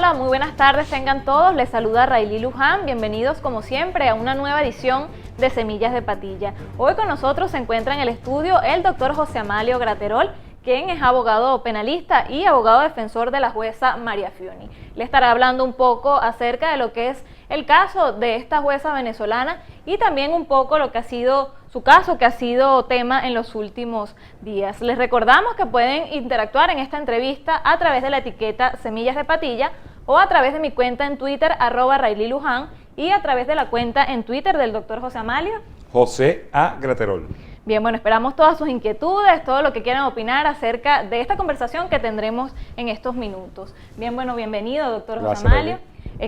Hola, muy buenas tardes tengan todos, les saluda Rayli Luján, bienvenidos como siempre a una nueva edición de Semillas de Patilla. Hoy con nosotros se encuentra en el estudio el doctor José Amalio Graterol, quien es abogado penalista y abogado defensor de la jueza María Fiuni. Le estará hablando un poco acerca de lo que es el caso de esta jueza venezolana y también un poco lo que ha sido su caso, que ha sido tema en los últimos días. Les recordamos que pueden interactuar en esta entrevista a través de la etiqueta Semillas de Patilla o a través de mi cuenta en Twitter, @RayliLuján, y a través de la cuenta en Twitter del doctor José Amalio. José A. Graterol. Bien, bueno, esperamos todas sus inquietudes, todo lo que quieran opinar acerca de esta conversación que tendremos en estos minutos. Bien, bueno, bienvenido, doctor José Amalio.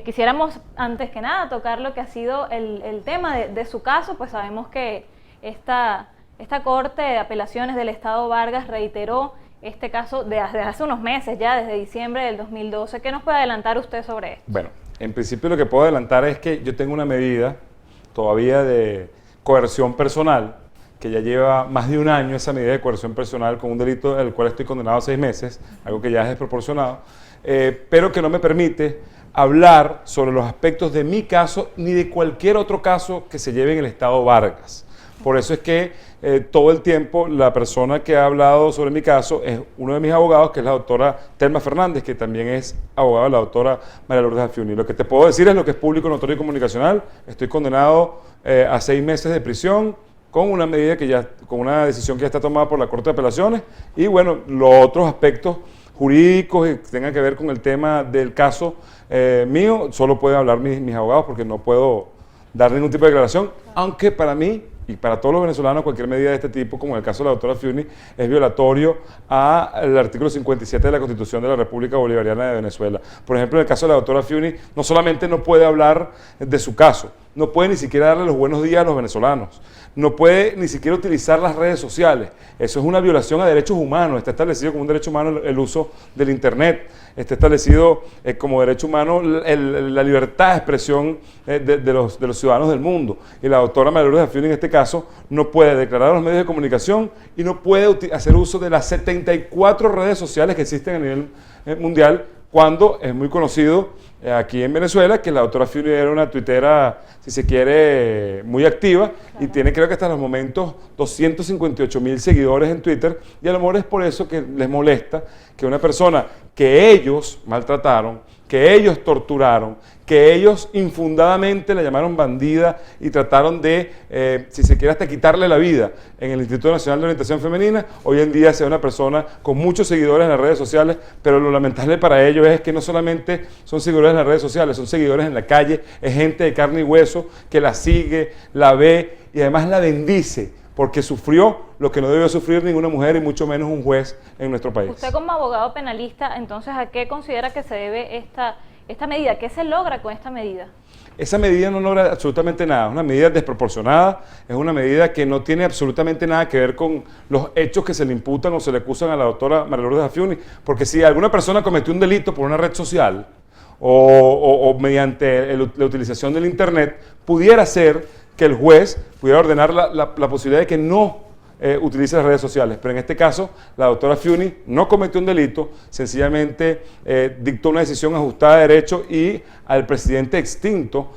Quisiéramos, antes que nada, tocar lo que ha sido el tema de su caso, pues sabemos que esta Corte de Apelaciones del Estado Vargas reiteró este caso desde hace unos meses ya, desde diciembre del 2012. ¿Qué nos puede adelantar usted sobre esto? Bueno, en principio lo que puedo adelantar es que yo tengo una medida todavía de coerción personal, que ya lleva más de un año esa medida de coerción personal con un delito del cual estoy condenado a 6 meses, algo que ya es desproporcionado, pero que no me permite hablar sobre los aspectos de mi caso ni de cualquier otro caso que se lleve en el Estado Vargas. Por eso es que todo el tiempo la persona que ha hablado sobre mi caso es uno de mis abogados, que es la doctora Telma Fernández, que también es abogada de la doctora María Lourdes Afiuni. Lo que te puedo decir es lo que es público, notorio y comunicacional. Estoy condenado a 6 meses de prisión con una medida con una decisión que ya está tomada por la Corte de Apelaciones. Y bueno, los otros aspectos jurídicos que tengan que ver con el tema del caso mío, solo pueden hablar mis abogados, porque no puedo dar ningún tipo de declaración, aunque para mí y para todos los venezolanos cualquier medida de este tipo, como en el caso de la doctora Fiuni, es violatorio al artículo 57 de la Constitución de la República Bolivariana de Venezuela. Por ejemplo, en el caso de la doctora Fiuni, no solamente no puede hablar de su caso, no puede ni siquiera darle los buenos días a los venezolanos, no puede ni siquiera utilizar las redes sociales. Eso es una violación a derechos humanos. Está establecido como un derecho humano el uso del Internet. Está establecido como derecho humano la libertad de expresión de los ciudadanos del mundo. Y la doctora María Lourdes Afiuni en este caso no puede declarar a los medios de comunicación y no puede hacer uso de las 74 redes sociales que existen a nivel mundial, cuando es muy conocido aquí en Venezuela que la doctora Fiuni era una tuitera, si se quiere, muy activa, claro, y tiene, creo que hasta los momentos, 258.000 seguidores en Twitter, y a lo mejor es por eso que les molesta que una persona que ellos maltrataron, que ellos torturaron, que ellos infundadamente la llamaron bandida y trataron de, si se quiere, hasta quitarle la vida en el Instituto Nacional de Orientación Femenina, hoy en día sea una persona con muchos seguidores en las redes sociales, pero lo lamentable para ellos es que no solamente son seguidores en las redes sociales, son seguidores en la calle, es gente de carne y hueso que la sigue, la ve y además la bendice, porque sufrió lo que no debió sufrir ninguna mujer y mucho menos un juez en nuestro país. Usted como abogado penalista, entonces, ¿a qué considera que se debe esta medida? ¿Qué se logra con esta medida? Esa medida no logra absolutamente nada, es una medida desproporcionada, es una medida que no tiene absolutamente nada que ver con los hechos que se le imputan o se le acusan a la doctora María Lourdes Afiuni, porque si alguna persona cometió un delito por una red social o mediante la utilización del Internet, pudiera ser que el juez pudiera ordenar la posibilidad de que no utilice las redes sociales, pero en este caso la doctora Fiuni no cometió un delito, sencillamente dictó una decisión ajustada de derecho y al presidente extinto,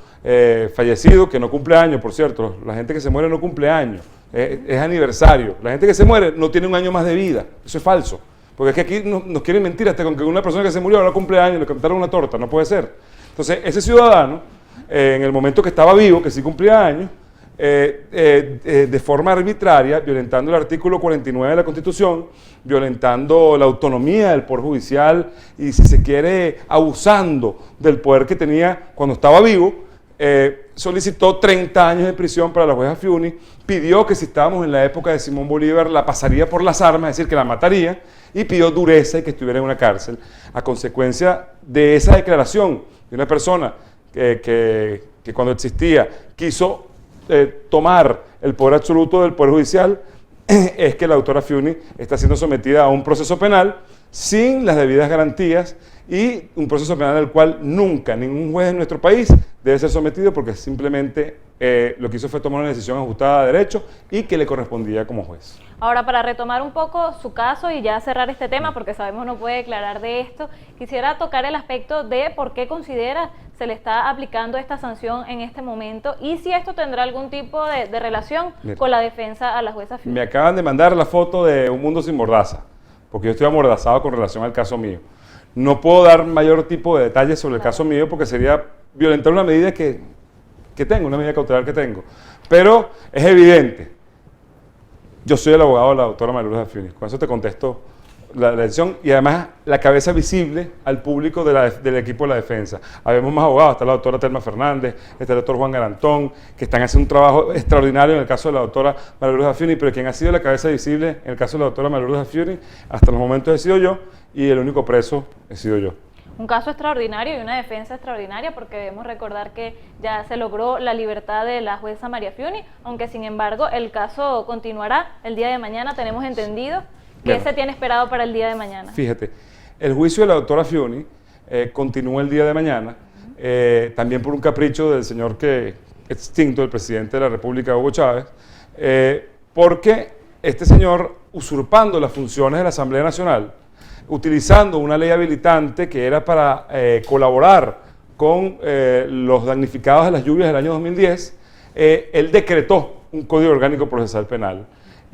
fallecido, que no cumple años, por cierto, la gente que se muere no cumple años, es aniversario, la gente que se muere no tiene un año más de vida, eso es falso, porque es que aquí nos quieren mentir hasta con que una persona que se murió ahora cumple años, le cantaron una torta, no puede ser. Entonces ese ciudadano, en el momento que estaba vivo, que sí cumplía años, de forma arbitraria, violentando el artículo 49 de la Constitución, violentando la autonomía del Poder Judicial y, si se quiere, abusando del poder que tenía cuando estaba vivo, solicitó 30 años de prisión para la jueza Fiuni, pidió que si estábamos en la época de Simón Bolívar la pasaría por las armas, es decir, que la mataría, y pidió dureza y que estuviera en una cárcel. A consecuencia de esa declaración de una persona que cuando existía quiso tomar el poder absoluto del Poder Judicial, es que la doctora Fiuni está siendo sometida a un proceso penal sin las debidas garantías y un proceso penal al cual nunca ningún juez en nuestro país debe ser sometido, porque simplemente lo que hizo fue tomar una decisión ajustada a derecho y que le correspondía como juez. Ahora, para retomar un poco su caso y ya cerrar este tema, porque sabemos no puede declarar de esto, quisiera tocar el aspecto de por qué considera se le está aplicando esta sanción en este momento y si esto tendrá algún tipo de relación con la defensa a la jueza Fiuni. Me acaban de mandar la foto de Un Mundo Sin Mordaza, porque yo estoy amordazado con relación al caso mío. No puedo dar mayor tipo de detalles sobre el caso mío porque sería violentar una medida que tengo, una medida cautelar que tengo. Pero es evidente, yo soy el abogado de la doctora María Lourdes Afiuni, con eso te contesto la decisión y además la cabeza visible al público del equipo de la defensa. Habemos más abogados, está la doctora Telma Fernández, está el doctor Juan Garantón, que están haciendo un trabajo extraordinario en el caso de la doctora María Lourdes Afiuni, pero quien ha sido la cabeza visible en el caso de la doctora María Lourdes Afiuni hasta los momentos he sido yo y el único preso he sido yo. Un caso extraordinario y una defensa extraordinaria porque debemos recordar que ya se logró la libertad de la jueza María Fiuni, aunque sin embargo el caso continuará el día de mañana, tenemos entendido. ¿Qué se tiene esperado para el día de mañana? Fíjate, el juicio de la doctora Fiuni continúa el día de mañana, también por un capricho del señor que extinto, el presidente de la República, Hugo Chávez, porque este señor, usurpando las funciones de la Asamblea Nacional, utilizando una ley habilitante que era para colaborar con los damnificados de las lluvias del año 2010, él decretó un Código Orgánico Procesal Penal.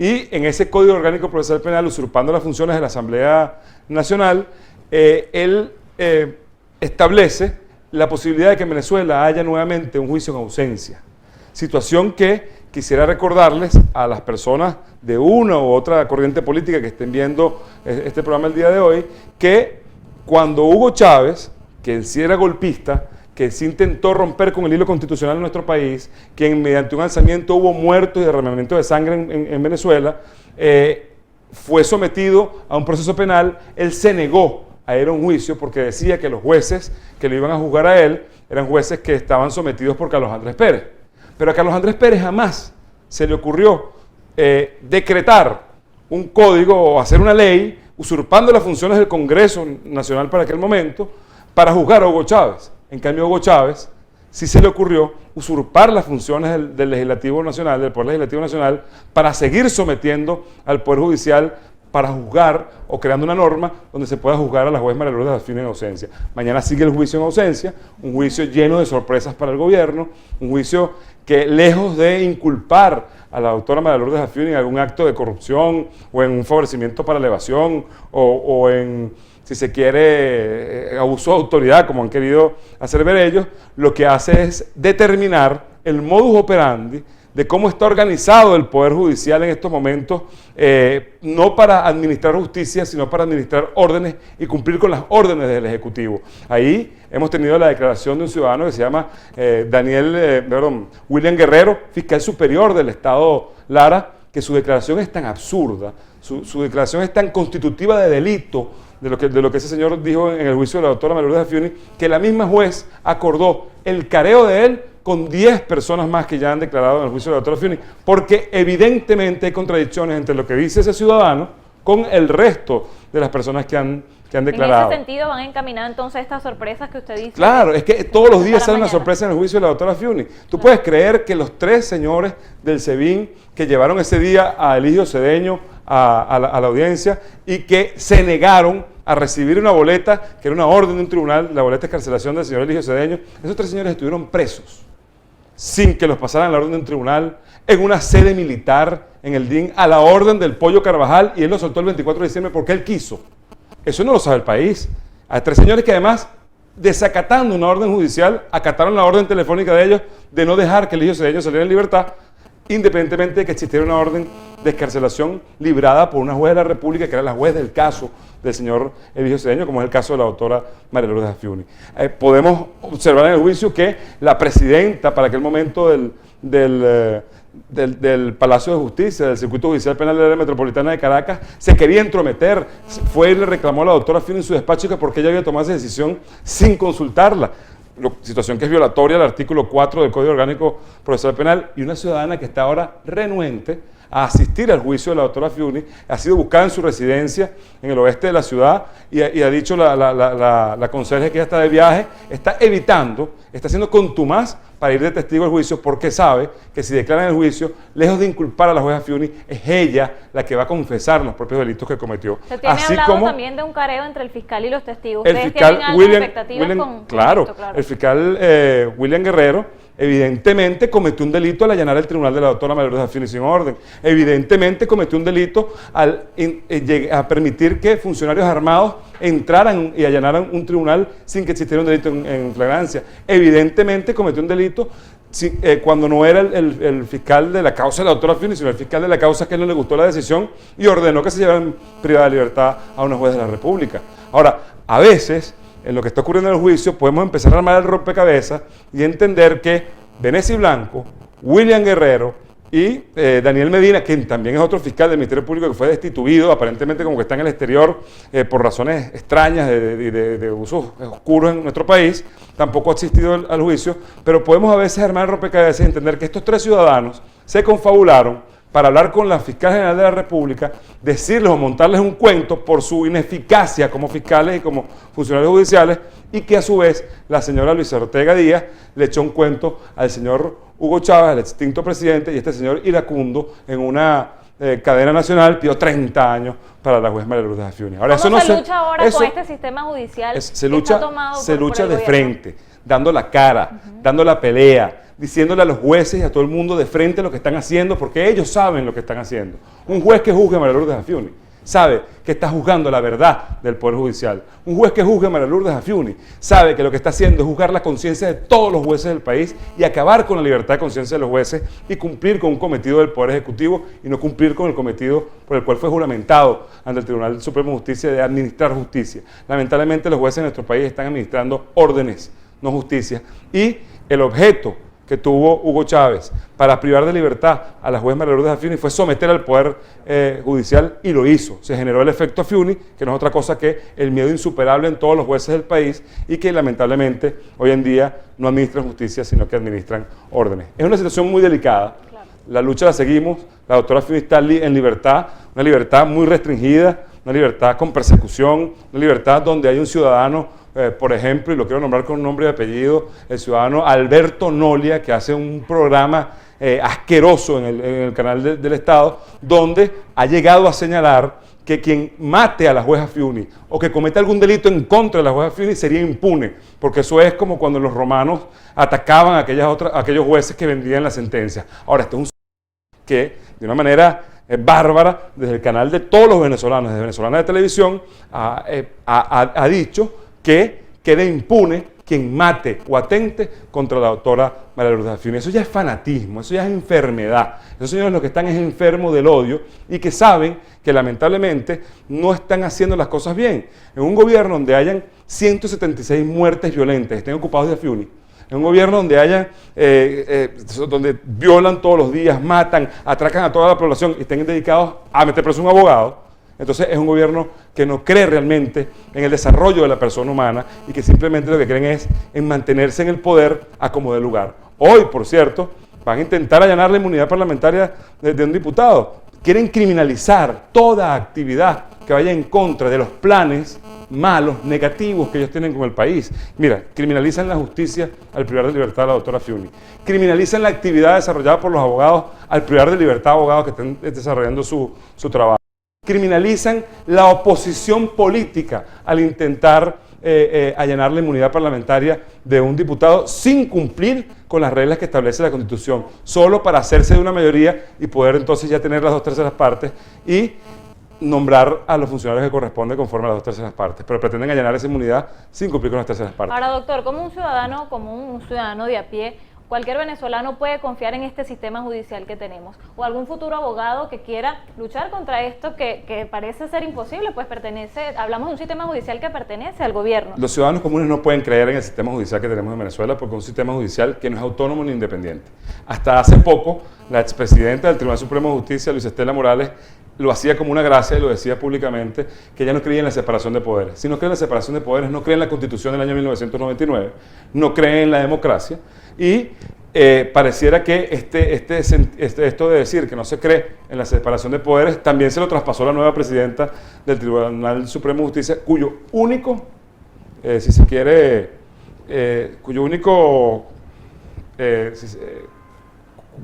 Y en ese Código Orgánico Procesal Penal, usurpando las funciones de la Asamblea Nacional, él establece la posibilidad de que en Venezuela haya nuevamente un juicio en ausencia. Situación que quisiera recordarles a las personas de una u otra corriente política que estén viendo este programa el día de hoy, que cuando Hugo Chávez, que en sí era golpista, que sí intentó romper con el hilo constitucional en nuestro país, que mediante un alzamiento hubo muertos y derramamiento de sangre en Venezuela, fue sometido a un proceso penal, él se negó a ir a un juicio porque decía que los jueces que lo iban a juzgar a él eran jueces que estaban sometidos por Carlos Andrés Pérez. Pero a Carlos Andrés Pérez jamás se le ocurrió decretar un código o hacer una ley usurpando las funciones del Congreso Nacional para aquel momento para juzgar a Hugo Chávez. En cambio, Hugo Chávez sí se le ocurrió usurpar las funciones del Legislativo Nacional, del Poder Legislativo Nacional, para seguir sometiendo al Poder Judicial para juzgar o creando una norma donde se pueda juzgar a la juez María Lourdes Afiuni en ausencia. Mañana sigue el juicio en ausencia, un juicio lleno de sorpresas para el gobierno, un juicio que lejos de inculpar a la doctora María Lourdes Afiuni en algún acto de corrupción o en un favorecimiento para la evasión o en, si se quiere, abuso de autoridad, como han querido hacer ver ellos, lo que hace es determinar el modus operandi de cómo está organizado el Poder Judicial en estos momentos, no para administrar justicia, sino para administrar órdenes y cumplir con las órdenes del Ejecutivo. Ahí hemos tenido la declaración de un ciudadano que se llama William Guerrero, fiscal superior del Estado Lara, que su declaración es tan absurda, su declaración es tan constitutiva de delito, de lo que ese señor dijo en el juicio de la doctora María Lourdes Afiuni, que la misma juez acordó el careo de él con 10 personas más que ya han declarado en el juicio de la doctora Afiuni, porque evidentemente hay contradicciones entre lo que dice ese ciudadano con el resto de las personas que han declarado. En ese sentido van encaminadas entonces estas sorpresas que usted dice. Claro, es que todos los días sale una sorpresa en el juicio de la doctora Afiuni. Tú puedes creer que los 3 señores del SEBIN que llevaron ese día a Eligio Cedeño a la audiencia y que se negaron a recibir una boleta, que era una orden de un tribunal, la boleta de excarcelación del señor Eligio Cedeño, esos 3 señores estuvieron presos sin que los pasaran la orden de un tribunal, en una sede militar en el DIN, a la orden del Pollo Carvajal, y él lo soltó el 24 de diciembre porque él quiso. Eso no lo sabe el país. Hay 3 señores que además, desacatando una orden judicial, acataron la orden telefónica de ellos de no dejar que Eligio Cedeño saliera en libertad, independientemente de que existiera una orden de excarcelación librada por una juez de la República, que era la juez del caso del señor Eligio Cedeño, como es el caso de la doctora María Lourdes Afiuni. Podemos observar en el juicio que la presidenta para aquel momento del Palacio de Justicia, del Circuito Judicial Penal de la Área Metropolitana de Caracas, se quería entrometer, fue y le reclamó a la doctora Afiuni en su despacho que porque ella había tomado esa decisión sin consultarla. Situación que es violatoria al artículo 4 del Código Orgánico Procesal Penal, y una ciudadana que está ahora renuente a asistir al juicio de la doctora Afiuni, ha sido buscada en su residencia en el oeste de la ciudad y ha dicho la conserje que ella está de viaje, está evitando, está siendo contumaz para ir de testigo al juicio porque sabe que si declaran el juicio, lejos de inculpar a la jueza Fiuni, es ella la que va a confesar los propios delitos que cometió. Se tiene Así hablado como también de un careo entre el fiscal y los testigos. el ¿Ustedes fiscal tienen altas expectativas claro, con esto? Claro. el fiscal William Guerrero evidentemente cometió un delito al allanar el tribunal de la doctora María Lourdes Fiuni sin orden. Evidentemente cometió un delito al a permitir que funcionarios armados entraran y allanaran un tribunal sin que existiera un delito en flagrancia. Evidentemente cometió un delito cuando no era el fiscal de la causa de la doctora Fiuni, sino el fiscal de la causa que él no le gustó la decisión y ordenó que se llevaran privada de libertad a una juez de la República. Ahora, a veces, en lo que está ocurriendo en el juicio, podemos empezar a armar el rompecabezas y entender que Venecia Blanco, William Guerrero y Daniel Medina, que también es otro fiscal del Ministerio Público que fue destituido, aparentemente como que está en el exterior por razones extrañas de usos oscuros en nuestro país, tampoco ha asistido al juicio, pero podemos a veces armar el rompecabezas y entender que estos tres ciudadanos se confabularon para hablar con la fiscal general de la República, decirles o montarles un cuento por su ineficacia como fiscales y como funcionarios judiciales, y que a su vez la señora Luisa Ortega Díaz le echó un cuento al señor Hugo Chávez, el extinto presidente, y este señor iracundo en una cadena nacional pidió 30 años para la juez María Lourdes Fiuni. Ahora, ¿Cómo se lucha ahora con este sistema judicial se lucha, tomado se lucha por el de gobierno? frente, dando la cara, dando la pelea, diciéndole a los jueces y a todo el mundo de frente lo que están haciendo, porque ellos saben lo que están haciendo. Un juez que juzgue a María Lourdes Fiuni sabe que está juzgando la verdad del Poder Judicial. Un juez que juzgue a María Lourdes Fiuni sabe que lo que está haciendo es juzgar la conciencia de todos los jueces del país y acabar con la libertad de conciencia de los jueces y cumplir con un cometido del Poder Ejecutivo y no cumplir con el cometido por el cual fue juramentado ante el Tribunal Supremo de Justicia de administrar justicia. Lamentablemente los jueces en nuestro país están administrando órdenes, no justicia, y el objeto que tuvo Hugo Chávez para privar de libertad a la juez María Lourdes Fiuni fue someter al Poder Judicial y lo hizo. Se generó el efecto Fiuni, que no es otra cosa que el miedo insuperable en todos los jueces del país y que lamentablemente hoy en día no administran justicia, sino que administran órdenes. Es una situación muy delicada. Claro. La lucha la seguimos. La doctora Fiuni está en libertad, una libertad muy restringida, una libertad con persecución, una libertad donde hay un ciudadano, por ejemplo, y lo quiero nombrar con nombre y apellido, el ciudadano Alberto Nolia, que hace un programa asqueroso en el canal del Estado, donde ha llegado a señalar que quien mate a la jueza Fiuni o que cometa algún delito en contra de la jueza Fiuni sería impune, porque eso es como cuando los romanos atacaban a aquellos jueces que vendían la sentencia. Ahora, esto es un que de una manera bárbara, desde el canal de todos los venezolanos, desde Venezolana de Televisión, ha dicho que quede impune quien mate o atente contra la doctora María Lourdes Fiuni. Eso ya es fanatismo, eso ya es enfermedad. Esos señores lo que están es enfermos del odio y que saben que lamentablemente no están haciendo las cosas bien. En un gobierno donde hayan 176 muertes violentas, estén ocupados de Fiuni, en un gobierno donde hayan, donde violan todos los días, matan, atracan a toda la población y estén dedicados a meter preso a un abogado, entonces es un gobierno que no cree realmente en el desarrollo de la persona humana y que simplemente lo que creen es en mantenerse en el poder a como dé lugar. Hoy, por cierto, van a intentar allanar la inmunidad parlamentaria de un diputado. Quieren criminalizar toda actividad que vaya en contra de los planes malos, negativos que ellos tienen con el país. Mira, criminalizan la justicia al privar de libertad a la doctora Fiuni. Criminalizan la actividad desarrollada por los abogados al privar de libertad a abogados que estén desarrollando su trabajo. Criminalizan la oposición política al intentar allanar la inmunidad parlamentaria de un diputado sin cumplir con las reglas que establece la Constitución, solo para hacerse de una mayoría y poder entonces ya tener las 2/3 partes y nombrar a los funcionarios que corresponden conforme a las 2/3 partes, pero pretenden allanar esa inmunidad sin cumplir con las 3/3 partes. Ahora, doctor, como un ciudadano común, un ciudadano de a pie, cualquier venezolano puede confiar en este sistema judicial que tenemos, o algún futuro abogado que quiera luchar contra esto que parece ser imposible, pues hablamos de un sistema judicial que pertenece al gobierno. Los ciudadanos comunes no pueden creer en el sistema judicial que tenemos en Venezuela porque es un sistema judicial que no es autónomo ni independiente. Hasta hace poco, la expresidenta del Tribunal Supremo de Justicia, Luisa Estela Morales, lo hacía como una gracia y lo decía públicamente, que ella no creía en la separación de poderes. Si no cree en la separación de poderes, no cree en la Constitución del año 1999, no cree en la democracia y pareciera que esto de decir que no se cree en la separación de poderes también se lo traspasó la nueva presidenta del Tribunal Supremo de Justicia, cuyo único, si se quiere, cuyo único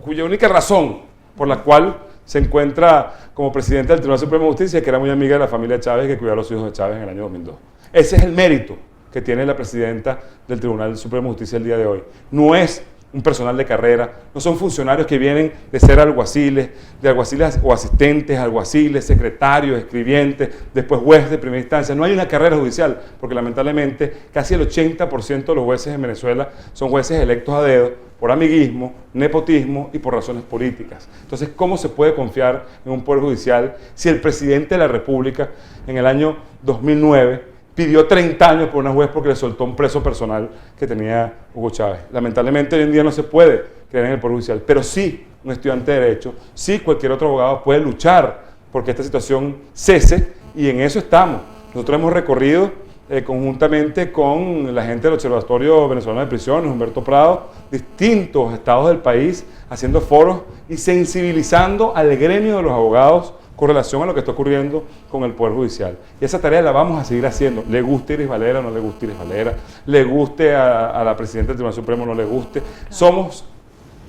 cuya única razón por la cual se encuentra como presidente del Tribunal Supremo de Justicia, que era muy amiga de la familia Chávez, que cuidó a los hijos de Chávez en el año 2002. Ese es el mérito que tiene la presidenta del Tribunal Supremo de Justicia el día de hoy. No es un personal de carrera, no son funcionarios que vienen de ser alguaciles, de alguaciles o asistentes, alguaciles, secretarios, escribientes, después jueces de primera instancia. No hay una carrera judicial, porque lamentablemente casi el 80% de los jueces en Venezuela son jueces electos a dedo por amiguismo, nepotismo y por razones políticas. Entonces, ¿cómo se puede confiar en un poder judicial si el presidente de la República en el año 2009 pidió 30 años por una juez porque le soltó un preso personal que tenía Hugo Chávez? Lamentablemente hoy en día no se puede creer en el Poder Judicial, pero sí un estudiante de Derecho, sí cualquier otro abogado puede luchar porque esta situación cese, y en eso estamos. Nosotros hemos recorrido conjuntamente con la gente del Observatorio Venezolano de Prisiones, Humberto Prado, distintos estados del país, haciendo foros y sensibilizando al gremio de los abogados con relación a lo que está ocurriendo con el Poder Judicial. Y esa tarea la vamos a seguir haciendo. Le guste Iris Valera o no le guste Iris Valera, le guste a la presidenta del Tribunal Supremo o no le guste. Somos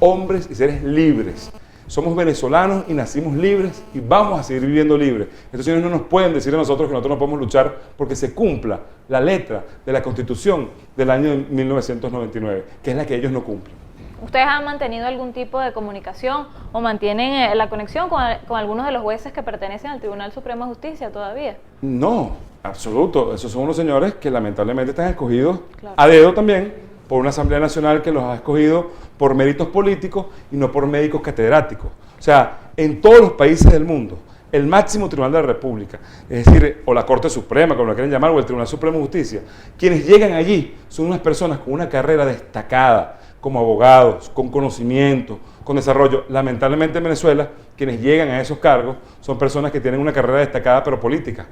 hombres y seres libres. Somos venezolanos y nacimos libres y vamos a seguir viviendo libres. Estos señores no nos pueden decir a nosotros que nosotros no podemos luchar porque se cumpla la letra de la Constitución del año 1999, que es la que ellos no cumplen. ¿Ustedes han mantenido algún tipo de comunicación o mantienen la conexión con algunos de los jueces que pertenecen al Tribunal Supremo de Justicia todavía? No, absoluto. Esos son unos señores que lamentablemente están escogidos a dedo también por una Asamblea Nacional que los ha escogido por méritos políticos y no por médicos catedráticos. O sea, en todos los países del mundo, el máximo tribunal de la República, es decir, o la Corte Suprema, como lo quieren llamar, o el Tribunal Supremo de Justicia, quienes llegan allí son unas personas con una carrera destacada, como abogados, con conocimiento, con desarrollo. Lamentablemente en Venezuela, quienes llegan a esos cargos son personas que tienen una carrera destacada pero política.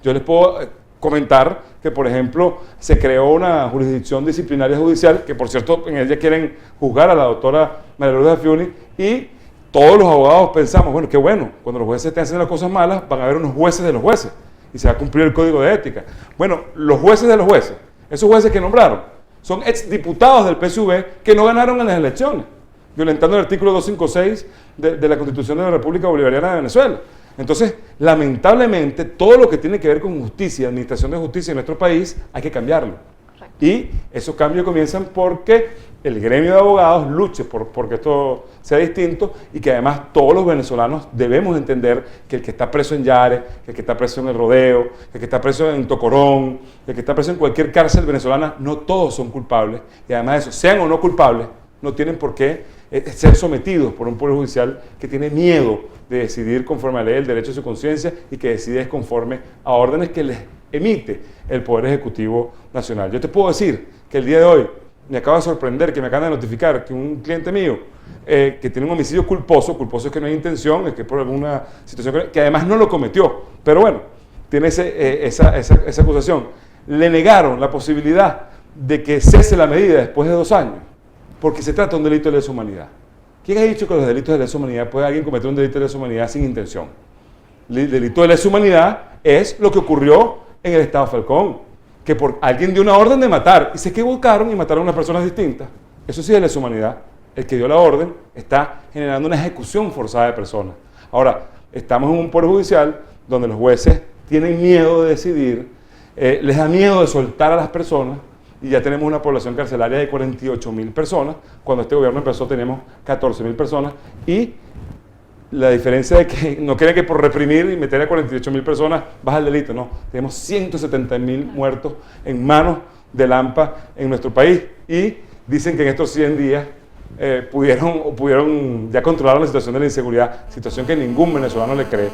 Yo les puedo comentar que, por ejemplo, se creó una jurisdicción disciplinaria judicial, que por cierto en ella quieren juzgar a la doctora María Lourdes Afiuni, y todos los abogados pensamos, bueno, qué bueno, cuando los jueces estén haciendo las cosas malas, van a haber unos jueces de los jueces, y se va a cumplir el código de ética. Bueno, los jueces de los jueces, esos jueces que nombraron, son exdiputados del PSUV que no ganaron en las elecciones, violentando el artículo 256 de la Constitución de la República Bolivariana de Venezuela. Entonces, lamentablemente, todo lo que tiene que ver con justicia, administración de justicia en nuestro país, hay que cambiarlo. Correcto. Y esos cambios comienzan porque el gremio de abogados luche porque esto sea distinto, y que además todos los venezolanos debemos entender que el que está preso en Yare, que el que está preso en El Rodeo, que el que está preso en Tocorón, que el que está preso en cualquier cárcel venezolana, no todos son culpables, y además de eso, sean o no culpables, no tienen por qué ser sometidos por un poder judicial que tiene miedo de decidir conforme a la ley del derecho a su conciencia y que decide conforme a órdenes que les emite el Poder Ejecutivo Nacional. Yo te puedo decir que el día de hoy me acaba de sorprender, que me acaban de notificar que un cliente mío que tiene un homicidio culposo es que no hay intención, es que por alguna situación que además no lo cometió, pero bueno, tiene esa acusación. Le negaron la posibilidad de que cese la medida después de 2 años, porque se trata de un delito de lesa humanidad. ¿Quién ha dicho que los delitos de lesa humanidad puede alguien cometer un delito de lesa humanidad sin intención? El delito de lesa humanidad es lo que ocurrió en el Estado Falcón, que por alguien dio una orden de matar y se equivocaron y mataron a unas personas distintas. Eso sí es lesa humanidad. El que dio la orden está generando una ejecución forzada de personas. Ahora, estamos en un poder judicial donde los jueces tienen miedo de decidir, les da miedo de soltar a las personas, y ya tenemos una población carcelaria de 48.000 personas. Cuando este gobierno empezó teníamos 14.000 personas, y la diferencia de que no creen que por reprimir y meter a 48.000 personas baja el delito, no. Tenemos 170.000 muertos en manos del AMPA en nuestro país, y dicen que en estos 100 días pudieron ya controlar la situación de la inseguridad, situación que ningún venezolano le cree.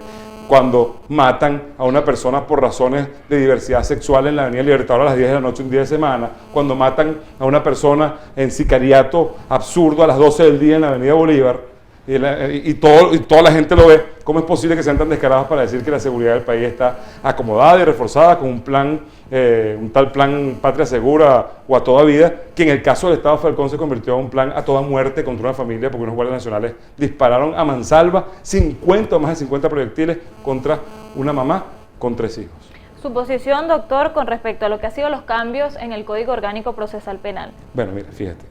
Cuando matan a una persona por razones de diversidad sexual en la Avenida Libertador a las 10 de la noche un día de semana, cuando matan a una persona en sicariato absurdo a las 12 del día en la Avenida Bolívar, y toda la gente lo ve, ¿cómo es posible que sean tan descarados para decir que la seguridad del país está acomodada y reforzada con un plan, un tal plan Patria Segura o a toda vida, que en el caso del Estado Falcón se convirtió en un plan a toda muerte contra una familia, porque unos guardias nacionales dispararon a mansalva 50 o más de 50 proyectiles contra una mamá con 3 hijos? Su posición, doctor, con respecto a lo que han sido los cambios en el Código Orgánico Procesal Penal. Bueno, mira, fíjate.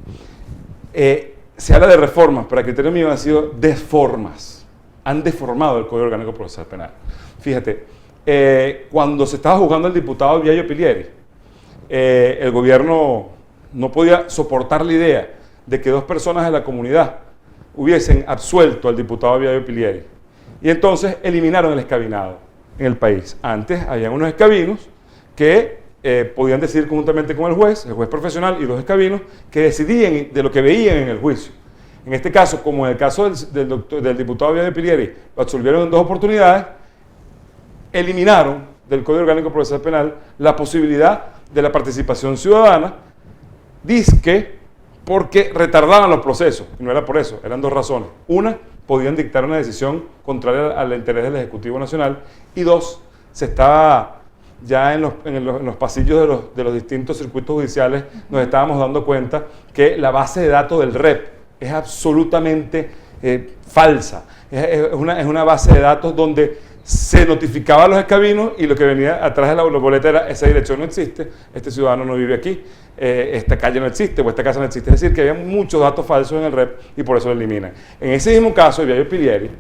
se habla de reformas, pero a criterio mío han sido desformas. Han deformado el Código Orgánico Procesal Penal. Fíjate, cuando se estaba juzgando el diputado Viayo Pilieri, el gobierno no podía soportar la idea de que dos personas de la comunidad hubiesen absuelto al diputado Viayo Pilieri. Y entonces eliminaron el escabinado en el país. Antes habían unos escabinos que podían decidir conjuntamente con el juez profesional y los escabinos que decidían de lo que veían en el juicio. En este caso, como en el caso del diputado Viayo Pilieri, lo absolvieron en 2 oportunidades, eliminaron del Código Orgánico Procesal Penal la posibilidad de la participación ciudadana, dizque porque retardaban los procesos, y no era por eso, eran 2 razones. Una, podían dictar una decisión contraria al interés del Ejecutivo Nacional, y 2, se estaba ya en los pasillos de los distintos circuitos judiciales, nos estábamos dando cuenta que la base de datos del REP es absolutamente falsa. Es una base de datos donde se notificaba a los escabinos y lo que venía atrás de la boleta era: esa dirección no existe, este ciudadano no vive aquí, esta calle no existe o esta casa no existe. Es decir, que había muchos datos falsos en el REP y por eso lo eliminan. En ese mismo caso de Viayo Pilieri,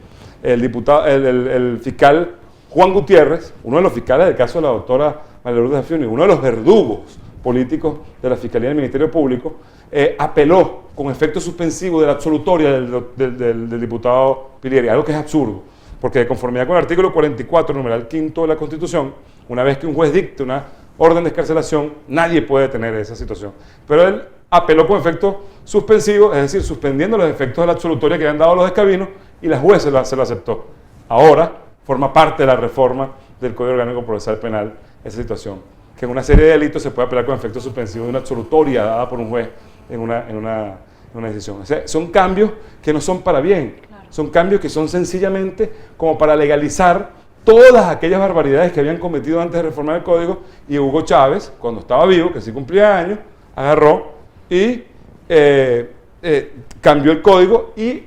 el fiscal Juan Gutiérrez, uno de los fiscales del caso de la doctora María Lourdes Afiuni, uno de los verdugos políticos de la Fiscalía del Ministerio Público, apeló con efecto suspensivo de la absolutoria del diputado Pilieri, algo que es absurdo, porque de conformidad con el artículo 44, numeral 5 de la Constitución, una vez que un juez dicte una orden de excarcelación, nadie puede detener esa situación. Pero él apeló con efecto suspensivo, es decir, suspendiendo los efectos de la absolutoria que habían dado los escabinos, y la juez se lo aceptó. Ahora forma parte de la reforma del Código Orgánico Procesal Penal esa situación, que en una serie de delitos se puede apelar con efecto suspensivo de una absolutoria dada por un juez en una decisión. O sea, son cambios que no son para bien, son cambios que son sencillamente como para legalizar todas aquellas barbaridades que habían cometido antes de reformar el Código, y Hugo Chávez, cuando estaba vivo, que sí cumplía años, agarró y cambió el Código y,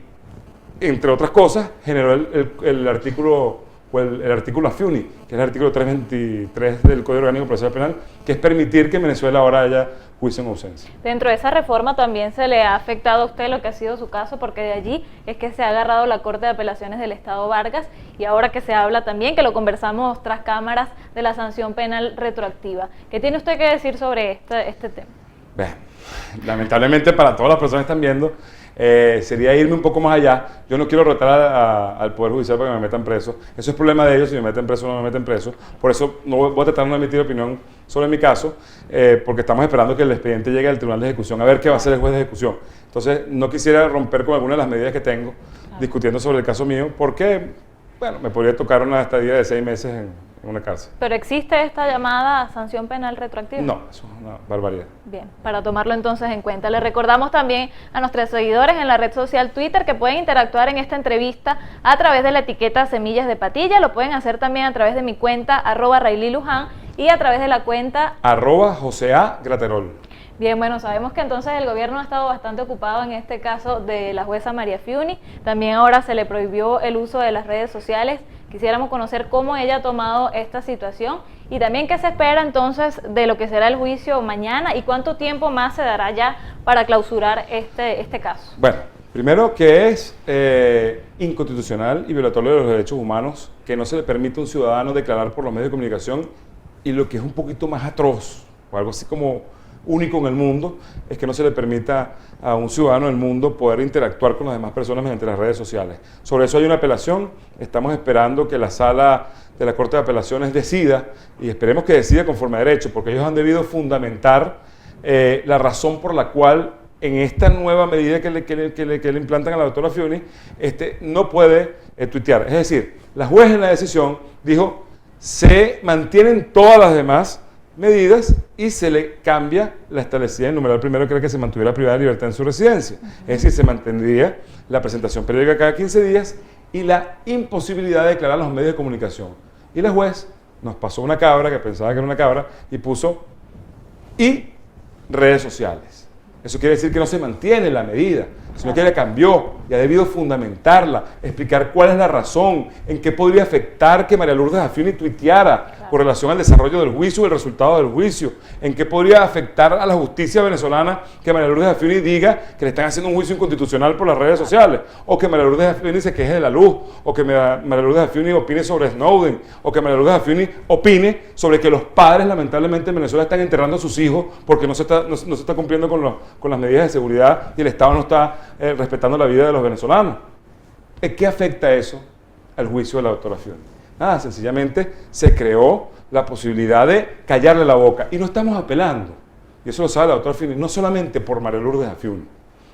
entre otras cosas, generó el artículo el artículo Afiuni, que es el artículo 323 del Código Orgánico Procesal Penal, que es permitir que en Venezuela ahora haya juicio en ausencia. Dentro de esa reforma también se le ha afectado a usted lo que ha sido su caso, porque de allí es que se ha agarrado la Corte de Apelaciones del Estado Vargas, y ahora que se habla también, que lo conversamos tras cámaras, de la sanción penal retroactiva. ¿Qué tiene usted que decir sobre este tema? Bien, lamentablemente para todas las personas que están viendo, sería irme un poco más allá. Yo no quiero retar al Poder Judicial para que me metan preso. Eso es problema de ellos, si me meten preso o no me meten preso. Por eso no voy a tratar de no emitir opinión sobre mi caso, porque estamos esperando que el expediente llegue al Tribunal de Ejecución, a ver qué va a hacer el juez de ejecución. Entonces, no quisiera romper con alguna de las medidas que tengo discutiendo sobre el caso mío, porque, bueno, me podría tocar una estadía de 6 meses en una cárcel. ¿Pero existe esta llamada sanción penal retroactiva? No, eso es una barbaridad. Bien, para tomarlo entonces en cuenta. Le recordamos también a nuestros seguidores en la red social Twitter que pueden interactuar en esta entrevista a través de la etiqueta Semillas de Patilla. Lo pueden hacer también a través de mi cuenta @RayliLuján y a través de la cuenta @JoseAGraterol. Bien, bueno, sabemos que entonces el gobierno ha estado bastante ocupado en este caso de la jueza María Afiuni. También ahora se le prohibió el uso de las redes sociales. Quisiéramos conocer cómo ella ha tomado esta situación y también qué se espera entonces de lo que será el juicio mañana y cuánto tiempo más se dará ya para clausurar este caso. Bueno, primero que es inconstitucional y violatorio de los derechos humanos que no se le permite a un ciudadano declarar por los medios de comunicación, y lo que es un poquito más atroz, o algo así como único en el mundo, es que no se le permita a un ciudadano del mundo poder interactuar con las demás personas mediante las redes sociales. Sobre eso hay una apelación, estamos esperando que la sala de la Corte de Apelaciones decida, y esperemos que decida conforme a derecho, porque ellos han debido fundamentar la razón por la cual en esta nueva medida que le implantan a la doctora Afiuni, no puede tuitear. Es decir, la juez en la decisión dijo, se mantienen todas las demás medidas y se le cambia la establecida en el numeral primero, que era que se mantuviera privada de libertad en su residencia. Es decir, se mantendría la presentación periódica cada 15 días y la imposibilidad de declarar los medios de comunicación. Y la juez nos pasó una cabra, que pensaba que era una cabra, y puso y redes sociales. Eso quiere decir que no se mantiene la medida, sino que ella cambió y ha debido fundamentarla, explicar cuál es la razón, en qué podría afectar que María Lourdes Afiuni tuiteara con relación al desarrollo del juicio, el resultado del juicio, en qué podría afectar a la justicia venezolana que María Lourdes Afiuni diga que le están haciendo un juicio inconstitucional por las redes sociales, o que María Lourdes Afiuni se queje de la luz, o que María Lourdes Afiuni opine sobre Snowden, o que María Lourdes Afiuni opine sobre que los padres lamentablemente en Venezuela están enterrando a sus hijos porque no se está cumpliendo con las medidas de seguridad y el Estado no está respetando la vida de los venezolanos. ¿Qué afecta eso al juicio de la doctora Afiuni? Nada, sencillamente se creó la posibilidad de callarle la boca. Y no estamos apelando, y eso lo sabe la doctora Afiuni, no solamente por María Lourdes Afiuni.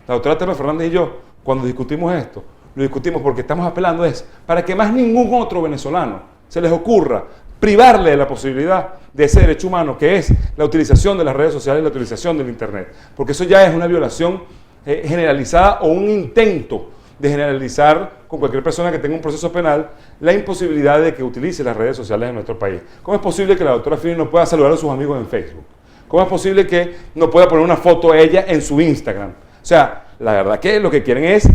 La doctora Teresa Fernández y yo, cuando discutimos esto, lo discutimos porque estamos apelando para que más ningún otro venezolano se les ocurra privarle de la posibilidad de ese derecho humano que es la utilización de las redes sociales y la utilización del Internet. Porque eso ya es una violación generalizada o un intento de generalizar con cualquier persona que tenga un proceso penal la imposibilidad de que utilice las redes sociales en nuestro país. ¿Cómo es posible que la doctora Afiuni no pueda saludar a sus amigos en Facebook? ¿Cómo es posible que no pueda poner una foto de ella en su Instagram? O sea, la verdad que lo que quieren es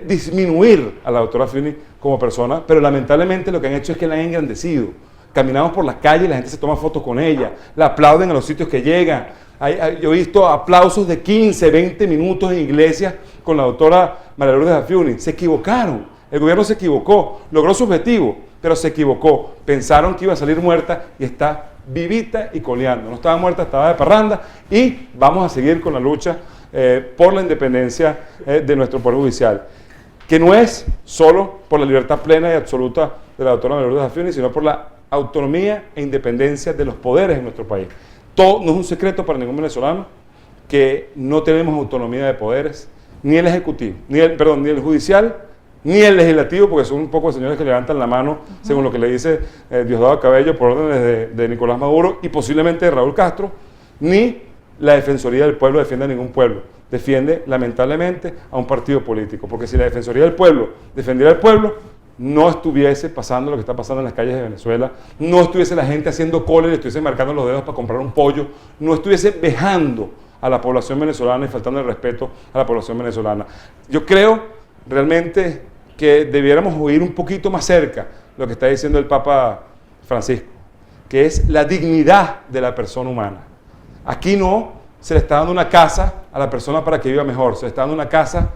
disminuir a la doctora Afiuni como persona, pero lamentablemente lo que han hecho es que la han engrandecido. Caminamos por las calles y la gente se toma fotos con ella, la aplauden en los sitios que llegan. Yo he visto aplausos de 15, 20 minutos en iglesias con la doctora María Lourdes Afiuni. Se equivocaron, el gobierno se equivocó, logró su objetivo, pero se equivocó. Pensaron que iba a salir muerta y está vivita y coleando. No estaba muerta, estaba de parranda y vamos a seguir con la lucha por la independencia de nuestro Poder Judicial, que no es solo por la libertad plena y absoluta de la doctora María Lourdes Afiuni, sino por la autonomía e independencia de los poderes en nuestro país. No es un secreto para ningún venezolano que no tenemos autonomía de poderes, ni el ejecutivo, ni el judicial, ni el legislativo, porque son un poco de señores que levantan la mano, según lo que le dice Diosdado Cabello, por órdenes de Nicolás Maduro y posiblemente de Raúl Castro, ni la Defensoría del Pueblo defiende a ningún pueblo. Defiende, lamentablemente, a un partido político, porque si la Defensoría del Pueblo defendiera al pueblo, no estuviese pasando lo que está pasando en las calles de Venezuela, no estuviese la gente haciendo cola y le estuviese marcando los dedos para comprar un pollo, no estuviese vejando a la población venezolana y faltando el respeto a la población venezolana. Yo creo realmente que debiéramos oír un poquito más cerca lo que está diciendo el Papa Francisco, que es la dignidad de la persona humana. Aquí no se le está dando una casa a la persona para que viva mejor, se le está dando una casa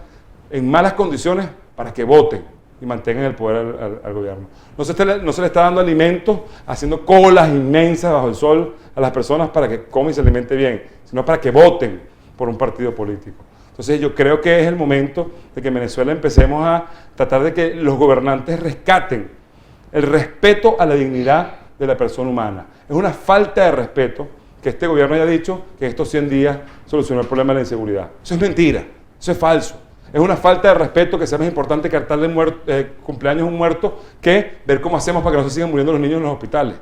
en malas condiciones para que voten y mantengan el poder al gobierno. No se le está dando alimentos, haciendo colas inmensas bajo el sol a las personas para que coman y se alimente bien, sino para que voten por un partido político. Entonces yo creo que es el momento de que en Venezuela empecemos a tratar de que los gobernantes rescaten el respeto a la dignidad de la persona humana. Es una falta de respeto que este gobierno haya dicho que estos 100 días solucionó el problema de la inseguridad. Eso es mentira, eso es falso. Es una falta de respeto que sea más importante cantarle cumpleaños a un muerto que ver cómo hacemos para que no se sigan muriendo los niños en los hospitales.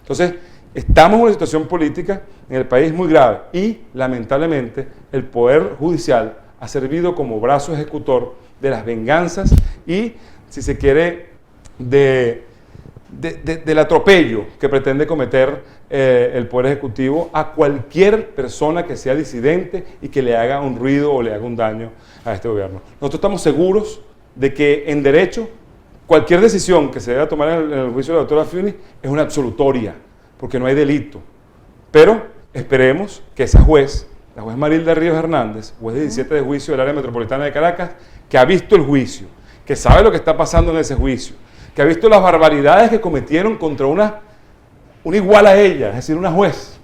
Entonces, estamos en una situación política en el país muy grave y, lamentablemente, el Poder Judicial ha servido como brazo ejecutor de las venganzas y, si se quiere, del atropello que pretende cometer el Poder Ejecutivo a cualquier persona que sea disidente y que le haga un ruido o le haga un daño a este gobierno. Nosotros estamos seguros de que en derecho cualquier decisión que se deba tomar en el juicio de la doctora Afiuni es una absolutoria, porque no hay delito. Pero esperemos que esa juez, la juez Marilda Ríos Hernández, juez de 17 de juicio del área metropolitana de Caracas, que ha visto el juicio, que sabe lo que está pasando en ese juicio, que ha visto las barbaridades que cometieron contra una igual a ella, es decir, una juez,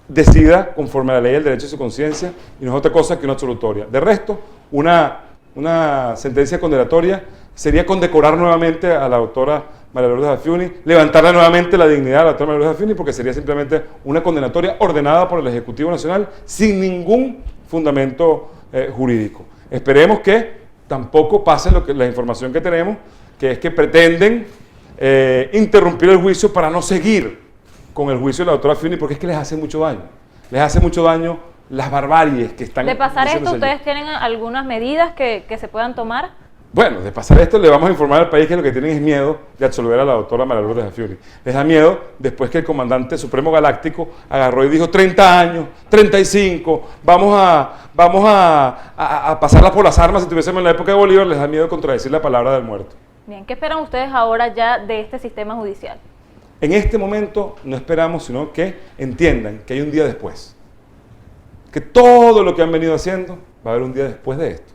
decida conforme a la ley del derecho a su conciencia y no es otra cosa que una absolutoria. De resto, una sentencia condenatoria sería condecorar nuevamente a la doctora María Lourdes Afiuni, levantarle nuevamente la dignidad a la doctora María Lourdes Afiuni, porque sería simplemente una condenatoria ordenada por el Ejecutivo Nacional sin ningún fundamento jurídico. Esperemos que tampoco pase la información que tenemos, que es que pretenden interrumpir el juicio para no seguir con el juicio de la doctora Afiuni, porque es que les hace mucho daño. Les hace mucho daño las barbaries que están... De pasar esto, ¿ustedes tienen algunas medidas que se puedan tomar? Bueno, de pasar esto le vamos a informar al país que lo que tienen es miedo de absolver a la doctora María Lourdes Afiuni. Les da miedo después que el comandante supremo galáctico agarró y dijo 30 años, 35, vamos a pasarla por las armas si tuviésemos en la época de Bolívar. Les da miedo contradecir la palabra del muerto. Bien, ¿qué esperan ustedes ahora ya de este sistema judicial? En este momento no esperamos sino que entiendan que hay un día después. Que todo lo que han venido haciendo va a haber un día después de esto.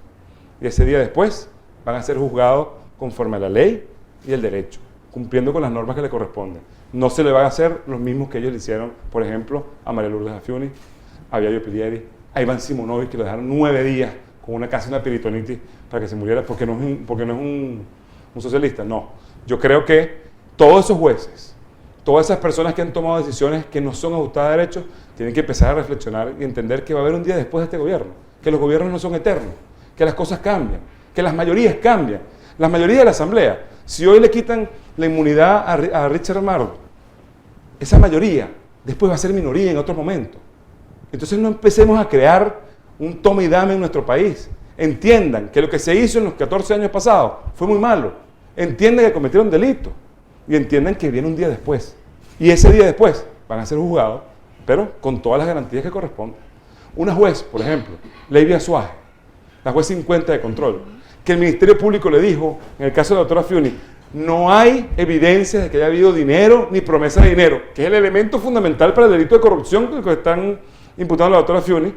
Y ese día después van a ser juzgados conforme a la ley y el derecho, cumpliendo con las normas que le corresponden. No se le van a hacer los mismos que ellos le hicieron, por ejemplo, a María Lourdes Afiuni, a Biagio Pilieri, a Iván Simonovic, que lo dejaron 9 días con casi una peritonitis para que se muriera porque no es un socialista. No, yo creo que todos esos jueces, todas esas personas que han tomado decisiones que no son ajustadas a derechos, tienen que empezar a reflexionar y entender que va a haber un día después de este gobierno, que los gobiernos no son eternos, que las cosas cambian, que las mayorías cambian. Las mayorías de la Asamblea, si hoy le quitan la inmunidad a Richard Mardo, esa mayoría después va a ser minoría en otro momento. Entonces no empecemos a crear un toma y dame en nuestro país. Entiendan que lo que se hizo en los 14 años pasados fue muy malo. Entiendan que cometieron delitos y entiendan que viene un día después. Y ese día después van a ser juzgados, pero con todas las garantías que corresponden. Una juez, por ejemplo, Leiby Azuaje, la juez 50 de control, que el Ministerio Público le dijo, en el caso de la doctora Afiuni, no hay evidencias de que haya habido dinero ni promesa de dinero, que es el elemento fundamental para el delito de corrupción con el que están imputando a la doctora Afiuni.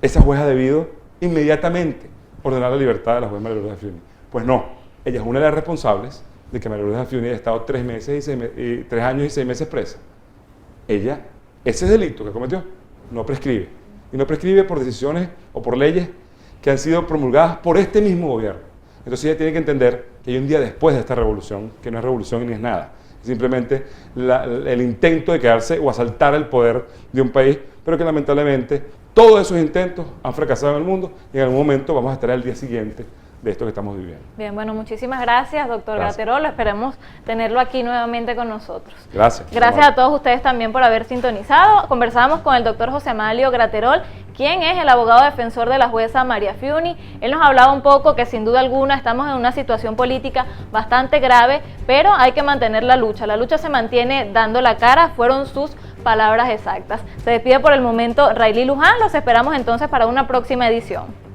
Esa juez ha debido inmediatamente ordenar la libertad de la juez María Lourdes Afiuni. Pues no, ella es una de las responsables de que María Lourdes Afiuni haya estado 3 años y 6 meses presa. Ella, ese delito que cometió, no prescribe. Y no prescribe por decisiones o por leyes que han sido promulgadas por este mismo gobierno. Entonces ella tiene que entender que hay un día después de esta revolución, que no es revolución ni es nada. Es simplemente el intento de quedarse o asaltar el poder de un país, pero que lamentablemente todos esos intentos han fracasado en el mundo y en algún momento vamos a estar al día siguiente de esto que estamos viviendo. Bien, bueno, muchísimas gracias, doctor Graterol. Esperemos tenerlo aquí nuevamente con nosotros. Gracias. Gracias a todos ustedes también por haber sintonizado. Conversábamos con el doctor José Amalio Graterol, quien es el abogado defensor de la jueza María Afiuni. Él nos hablaba un poco que sin duda alguna estamos en una situación política bastante grave, pero hay que mantener la lucha. La lucha se mantiene dando la cara, fueron sus palabras exactas. Se despide por el momento Rayli Luján, los esperamos entonces para una próxima edición.